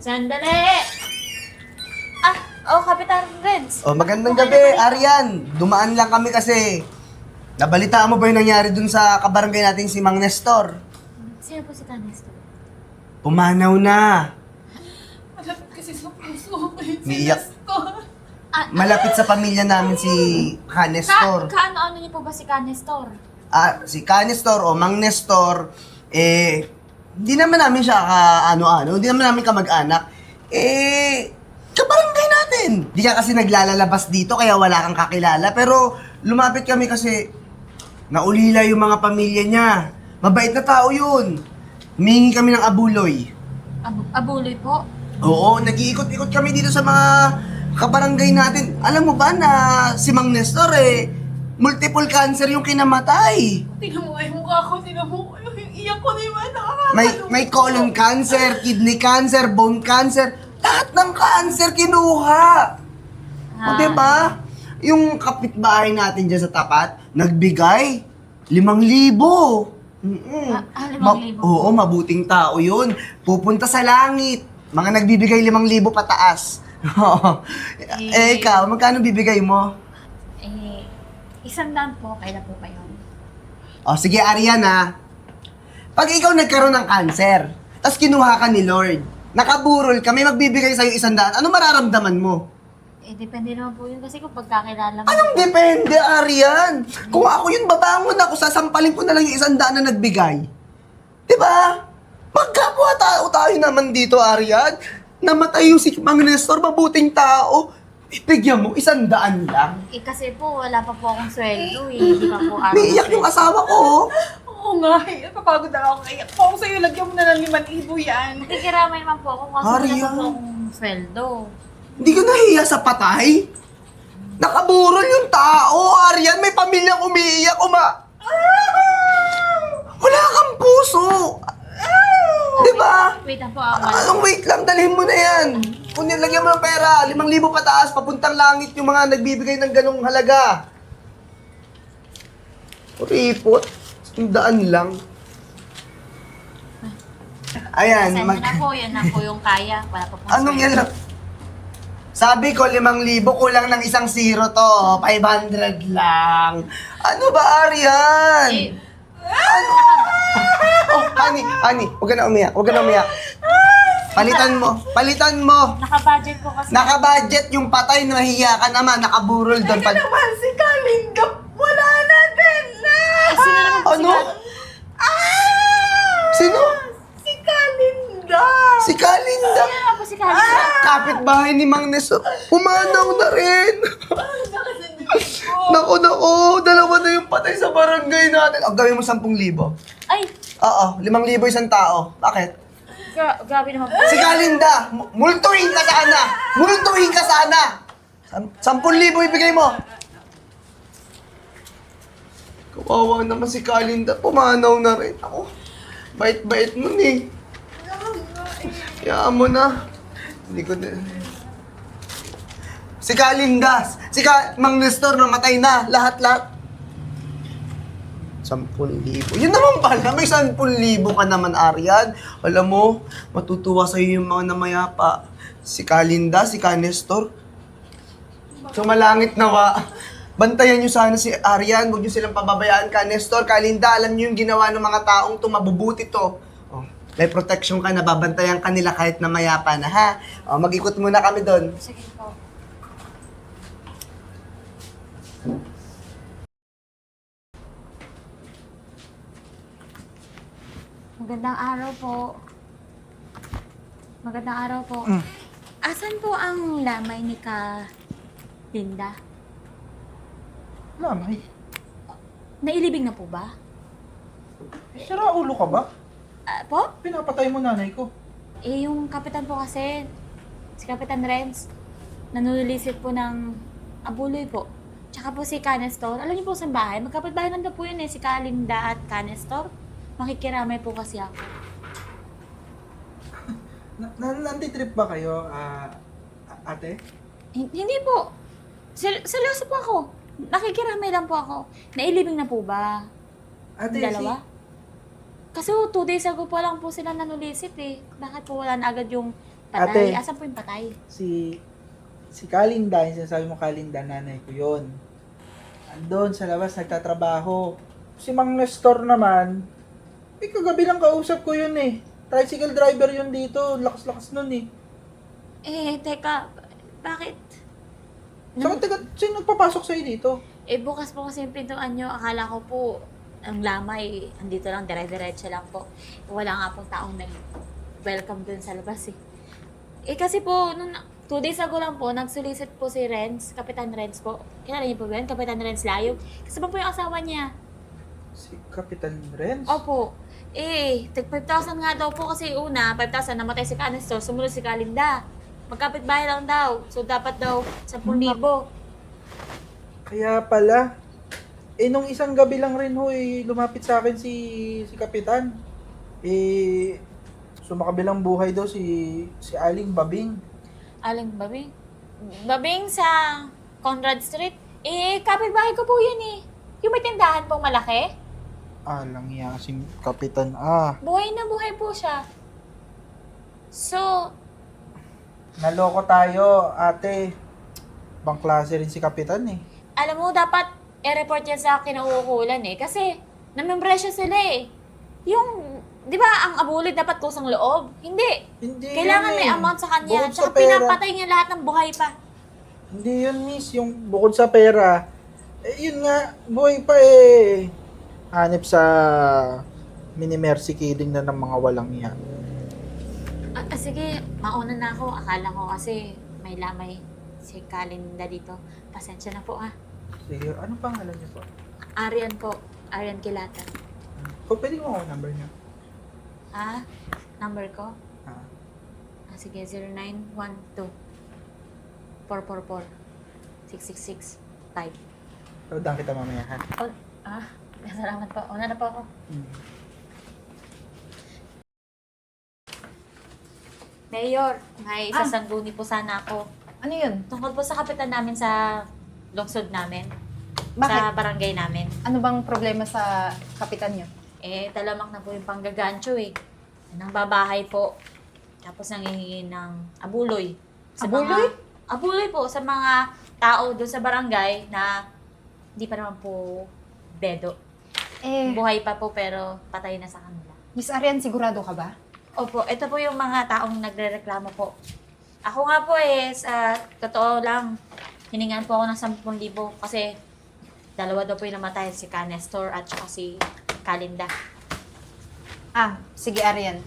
Sandali! Kapitan Renz. Oh, magandang gabi, Arian. Dumaan lang kami kasi nabalitaan mo ba yung nangyari dun sa kabarangay natin si Mang Nestor? Sino po si Canesto? Pumanaw na. Malapit kasi sa puso ko yun si Umiiyak. Nestor. Malapit sa pamilya namin si Canestor. Kaano-ano niyo po ba si Canestor? Si Canestor o Mang Nestor, hindi naman namin siya ano-ano, hindi naman namin kamag-anak. Kabarangay natin. Di ka kasi naglalalabas dito kaya wala kang kakilala. Pero lumapit kami kasi naulila yung mga pamilya niya. Mabait na tao yun. Humingi kami ng abuloy. Abuloy po? Oo, nag-iikot-ikot kami dito sa mga kabarangay natin. Alam mo ba na si Mang Nestor multiple cancer yung kinamatay. Tingnan mo nga yung mukha ko, tingnan mo yung iyak ko na yung nakakakalungkot. May colon cancer, kidney cancer, bone cancer. Lahat ng cancer kinuha. O diba? Yung kapitbahay natin dyan sa tapat, nagbigay 5,000. 5,000? Oo, mabuting tao yun. Pupunta sa langit. Mga nagbibigay 5,000 pataas. Ikaw, magkano bibigay mo? 100 po. Kailan po kayo? O, sige, Ariana. Pag ikaw nagkaroon ng cancer, tapos kinuha ka ni Lord, nakaburol ka, may magbibigay sa'yo 100, ano mararamdaman mo? Depende naman po yun kasi kung pagkakilala mo. Anong depende, Arian? Kung ako yun, babangon ako, sasampalin ko na lang yung 100 na nagbigay. Diba? Magkapwa tayo naman dito, Arian. Namatay yung si Mang Nestor, mabuting tao. Ibigyan mo, 100 lang. Kasi po, wala pa po akong sweldo Hindi pa po araw. Umiiyak yung asawa ko. Oo nga, napapagod na ako kaya. Kung sa'yo, lagyan mo na ng 5,000 yan. Nakikiramay naman po ako kasi wala Arian. pa po akong sweldo. Hindi ka nahiya sa patay? Nakaburol yung tao, Arian. May pamilyang umiiyak, Wala kang puso. Diba? Wait lang po ako. Anong wait lang, dalhin mo na yan. Kung nilagyan mo ng pera, 5,000 pataas, papuntang langit yung mga nagbibigay ng ganong halaga. Ripot, 100 lang. Ayan, Send na po, yan na po yung kaya. Wala pa po Anong yan lang? Sabi ko, 5,000, kulang ng isang zero to. 500 lang. Ano ba, Arian? Oh, honey, huwag ka na umiyak. Palitan mo. Naka-budget po kasi. Naka-budget yung patay, nahihiya ka naman, nakaburol doon. Kaya naman, si Kalinga, wala na din na! Sino naman po Ano? Sino? Si Kalinga! Si Kalinda. Sino naman po si Canesto? Kapitbahay ni Mang Nestor. Pumanaw na rin. Nako, dalawa na yung patay sa barangay natin. Gawin mo 10,000. Ay, Oo, 5,000 isang tao. Bakit? grabe naman po. Si Kalinda, multuhin ka sana! Multuhin ka sana! 10,000 ibigay mo. Kawawa naman si Kalinda, pumanaw na rin. Ako, bait-bait mo ni. Hayaan mo na. Hindi ko na... Si Kalinda, Mang Nestor namatay na, lahat-lahat. 10,000. Yun naman pala, may 10,000 ka naman, Arian. Alam mo, matutuwa sa'yo yung mga namayapa. Si Kalinda, si Canestor. Sumalangit nawa. Bantayan nyo sana si Arian, huwag nyo silang pababayaan. Canestor, Kalinda, alam nyo yung ginawa ng mga taong to, mabubuti to. Oh, may protection ka, nababantayan ka nila kahit namayapa na, ha? Oh, mag-ikot muna kami doon. Sige po. Magandang araw po. Magandang araw po. Asan po ang lamay ni Linda? Lamay? Nailibing na po ba? Sira ulo ka ba? Po? Pinapatay mo nanay ko. Yung kapitan po kasi, si Kapitan Renz, nanulisit po ng abuloy po. Tsaka po si Canestor. Alam niyo po sa bahay, magkapitbahay lang daw po yun si Kalinda at Canestor. Makikiramay po kasi ako. Nanti-trip ba kayo, ate? Hindi po. Seryoso po ako. Nakikiramay lang po ako. Nailibing na po ba? Ate, Dalawa? Kasi 2 days ago pa lang po sila nanulisit eh. Bakit po wala na agad yung Patay? Ate. Asan po yung patay? Si Kalinda, yung sinasabi mo Kalinda, nanay ko yun. Andun sa labas, nagtatrabaho. Si Mang Nestor naman, kagabi lang kausap ko yun eh. Tricycle driver yun dito, lakas-lakas nun eh. Teka, bakit? Saka taga, sino nagpapasok sa'yo dito? Bukas po kasi yung pintuan nyo. Akala ko po, ang lamay, andito lang, dire-diretso lang po. Wala nga pong taong nag-welcome dun sa labas kasi po, nung 2 days ago lang po, nag-solicit po si Renz, Kapitan Renz po. Kilala niyo po ba yun? Kapitan Renz Layog. Kasama po yung asawa niya. Si Kapitan Renz? Opo. Tag 5,000 nga daw po kasi una, 5,000 namatay si Canister, sumunod si Kalinda. Magkapit-bahay lang daw. So, dapat daw 10,000. Kaya pala. Nung isang gabi lang rin ho, lumapit sa akin si Kapitan. Sumakabilang buhay daw si Aling Babing. Aling Babing? Babing sa Conrad Street? Kapit-bahay ko po yan. Yung may tindahan pong malaki. Alang yasing Kapitan. Buhay na buhay po siya. So, Naloko tayo, ate. Bang klase rin si Kapitan eh. alam mo, dapat i-report yan sa kinauukulan kasi namempresyo sila Yung, di ba, ang abulid dapat kusang loob? Hindi. Hindi Kailangan yun may eh. amount sa kanya. Bukod sa Tsaka pera. pinapatay niya lahat ng buhay pa. Hindi yun, miss. Yung bukod sa pera, yun nga, buhay pa hanip sa mini-mercy killing na ng mga walang yan. Sige, mauna na ako. Akala ko kasi may lamay si Kalinda dito. Pasensya na po Sige, ano pangalan niyo po? Arian po. Arian Kilatan. Pwede mo ako number niyo. Number ko? Ah. Sige, 0912 444 666 5. Tawagdan kita mamaya, ha? Salamat po. Una na po ako. Mayor, may sasangguni po sana ako. Ano yun? Tungkol po sa kapitan namin sa lungsod namin. Bakit? Sa barangay namin. Ano bang problema sa kapitan nyo? Talamak na po yung panggagancho Nang babahay po. Tapos nangihingi ng abuloy. Abuloy? Abuloy po sa mga tao doon sa barangay na hindi pa naman po dedo. Buhay pa po pero patay na sa kanila. Miss Arian, sigurado ka ba? Opo, ito po yung mga taong nagrereklamo po. Ako nga po sa totoo lang, hiningan po ako ng 10,000 kasi dalawa daw po yung namatay, si Canestor at saka si Kalinda. Sige Arian.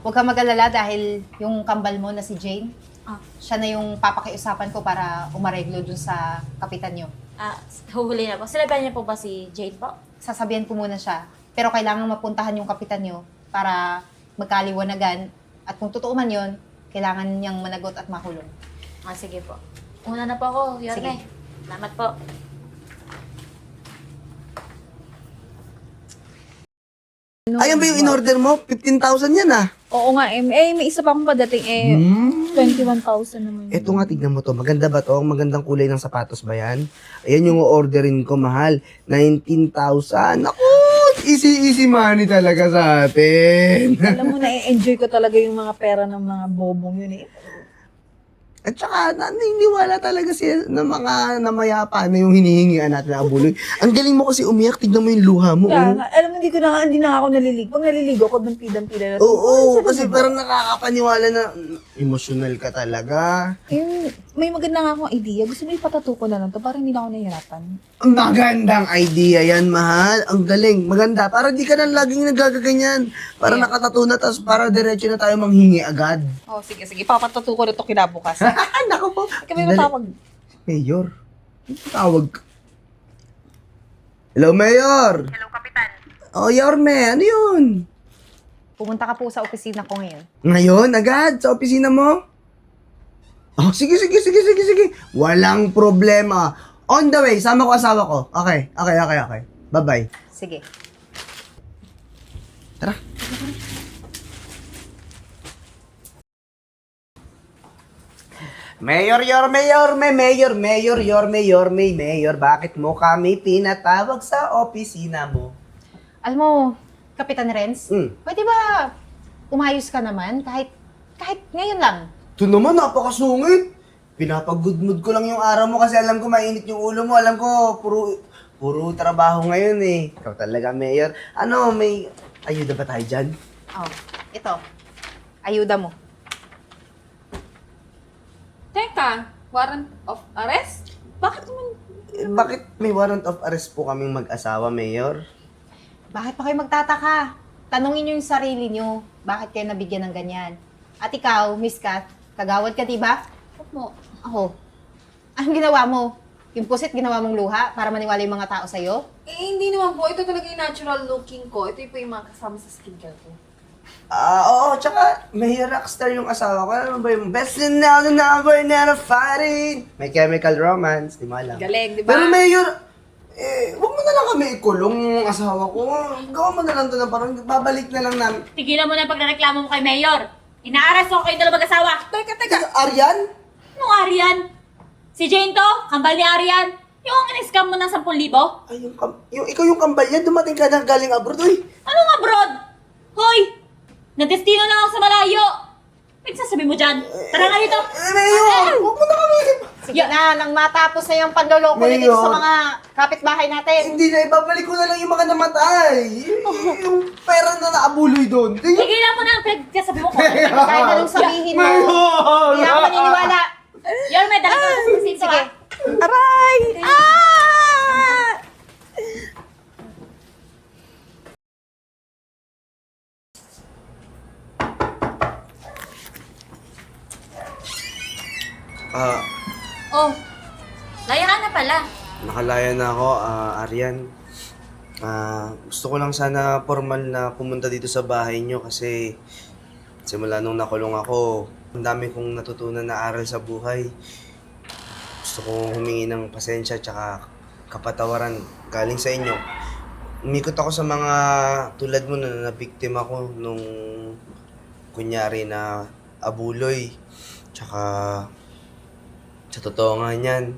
Huwag ka mag-alala dahil yung kambal mo na si Jane, siya na yung papakiusapan ko para umareglo dun sa kapitan nyo. Huhuli na po. Sinabihan niya po ba si Jade po? Sasabihan ko muna siya. Pero kailangan mapuntahan yung kapitan nyo para magkaliwanagan. At kung totoo man yun, kailangan niyang managot at makulong. Sige po. Una na po ako, Yorme. Sige. Salamat po. Ayan ba yung in-order mo? 15,000 yan Oo nga, may isa pa akong padating 21,000 naman. Ito nga, tignan mo to. Maganda ba to? Ang magandang kulay ng sapatos ba yan? Ayan yung orderin ko, mahal. 19,000. Naku! Easy money talaga sa atin. Alam mo, na-enjoy ko talaga yung mga pera ng mga bobong yun At saka, naniniwala talaga siya ng mga namayapa na yung hinihingian natin na abuloy. Ang galing mo kasi umiyak. Tignan mo yung luha mo. Kaya nga, alam mo, hindi na ako naliligo. Pag naliligo ako, dampidang-pida na. Oo, kasi parang nakakapaniwala na emotional ka talaga. May maganda nga akong idea. Gusto mo ipatato ko na lang to para hindi na ako nahihirapan. Ang magandang idea yan, mahal. Ang galing. Maganda. Para di ka na laging nagagaganyan. Para nakatato na, tapos para diretso na tayo manghingi agad. Sige. Papatato ko na to kinabukas. Naku po. Kami matawag. Mayor. Ano tawag ka? Hello, Mayor. Hello, Kapitan. Oh, Yorme. Ano yun? Pumunta ka po sa opisina ko ngayon. Ngayon, agad? Sa opisina mo? Oh, sige. Walang problema. On the way, sama ko asawa ko. Okay. Bye-bye. Sige. Tara. Mayor, bakit mo kami pinatawag sa opisina mo? Alam mo, Kapitan Renz, pwede ba umayos ka naman kahit ngayon lang? Ito naman, napakasungit. Pinapag-good mood ko lang yung araw mo kasi alam ko mainit yung ulo mo. Alam ko, puro trabaho ngayon eh. Ikaw talaga, Mayor. Ano, may ayuda ba tayo dyan? Oh, ito. Ayuda mo. Teka, warrant of arrest? Bakit naman? Bakit may warrant of arrest po kaming mag-asawa, Mayor? Bakit pa kayo magtataka? Tanungin niyo yung sarili niyo. Bakit kayo nabigyan ng ganyan? At ikaw, Miss Kat, kagawad ka, diba? Opo. Ako. Anong ginawa mo? Yung pusit ginawa mong luha para maniwala yung mga tao sa'yo? Hindi naman po. Ito talaga yung natural looking ko. Ito po yung mga kasama sa skincare ko. Oo, tsaka Mayor Rockstar yung asawa ko. Ano ba yung best in now, the number, never fighting? May chemical romance, di mo alam. Galing, di ba? Pero Mayor, wag mo na lang kami ikulong yung asawa ko. Gawa mo na lang to na parang babalik na lang namin. Tigilan mo na yung pagreklamo mo kay Mayor. Inaaresto ko kayong dalawang mag-asawa. Teka, Aryan? Anong Arian? Si Jane to? Kambal ni Arian? Yung in-scam mo ng 10,000? Ay, ikaw yung kambal yan, dumating ka na galing abroad, uy. Anong abroad? Hoy! Nadestino na ako sa malayo! Pagsasabi mo dyan? Tara nga dito! Mayor, wag mo na kami. Sige na, nang matapos na yung panloloko Mayor. nito sa mga kapitbahay natin. Hindi na, ibabalik ko na lang yung mga namatay. Yung pera na naabuloy doon. Tigilan mo na ang pagsasabi mo ko. Kahit anong sabihin mo, hindi ako maniniwala. Yor, may dala ka sa sinto, Sige. Aray! Ah! Oh, layaan na pala. Nakalaya na ako, Aryan. Gusto ko lang sana formal na pumunta dito sa bahay nyo kasi simula nung nakulong ako, ang dami kong natutunan na aral sa buhay. Gusto kong humingi ng pasensya tsaka kapatawaran galing sa inyo. Umikot ako sa mga tulad mo na nabiktima ko nung kunyari na abuloy. Tsaka sa totoo nga niyan,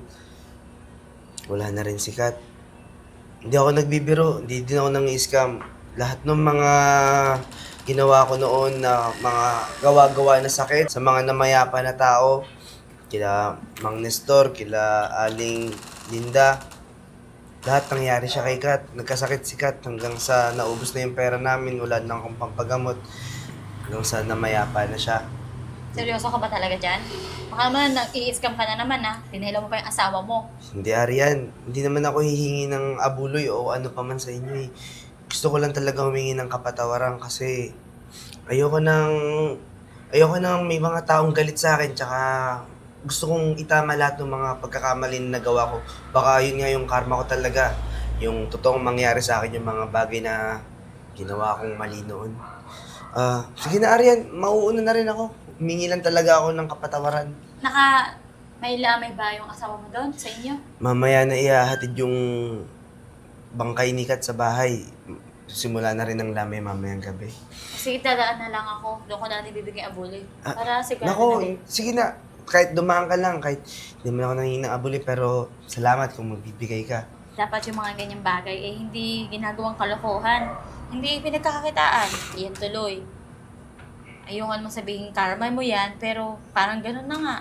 wala na rin sikat. Hindi ako nagbibiro, hindi din ako nang-scam. Lahat ng mga ginawa ko noon na mga gawa-gawa na sakit sa mga namayapa na tao, kila Mang Nestor, kila Aling Linda, lahat nangyari siya kay Kat. Nagkasakit si Kat hanggang sa naubos na yung pera namin, wala na akong pampagamot. Hanggang sa namayapa na siya. Seryoso ka ba talaga dyan? Baka naman i-scam ka na naman ha. Tinahila mo pa yung asawa mo. Hindi, Arian. Hindi naman ako hihingi ng abuloy o ano pa man sa inyo eh. Gusto ko lang talaga humingi ng kapatawaran kasi ayoko nang may mga taong galit sa akin tsaka gusto kong itama lahat ng mga pagkakamali na nagawa ko. Baka yun nga yung karma ko talaga. Yung totoong mangyari sa akin yung mga bagay na ginawa kong mali noon. Sige na, Arian. Mauuna na rin ako. Humingi lang talaga ako ng kapatawaran. May lamay ba yung asawa mo doon sa inyo? Mamaya na ihahatid yung bangkay ni Kat sa bahay. Simula na rin ang lamay mamayang gabi. Sige, dadaan na lang ako. Doon ko na natin bibigyan abuloy. Para sigurado Nako, na din. sige na. Kahit dumaan ka lang, kahit hindi mo ako nangingi ng abuli, pero salamat kung magbibigay ka. Dapat yung mga ganyang bagay hindi ginagawang kalokohan. Hindi pinagkakakitaan. Iyan tuloy. Ayungan mo sabihin karma mo yan, pero parang ganun na nga.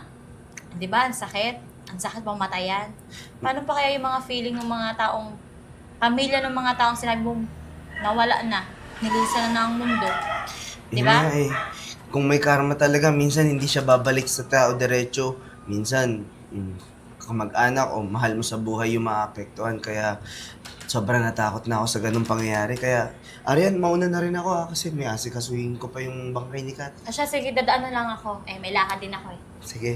Di ba? Ang sakit. Ang sakit mamatayan. Paano pa kaya yung mga feeling ng mga taong, pamilya ng mga taong sinabi mong nawala na, nilisan na ng mundo. Di ba? Yun nga eh. Kung may karma talaga, minsan hindi siya babalik sa tao diretso. Minsan, kamag-anak o mahal mo sa buhay yung maapektuhan. Kaya sobrang natakot na ako sa ganung pangyayari. Kaya, Arian, mauna na rin ako kasi may asikasuhin ko pa yung bangkay ni Kat. Asya, sige, dadaan na lang ako. May lakad din ako eh. Sige.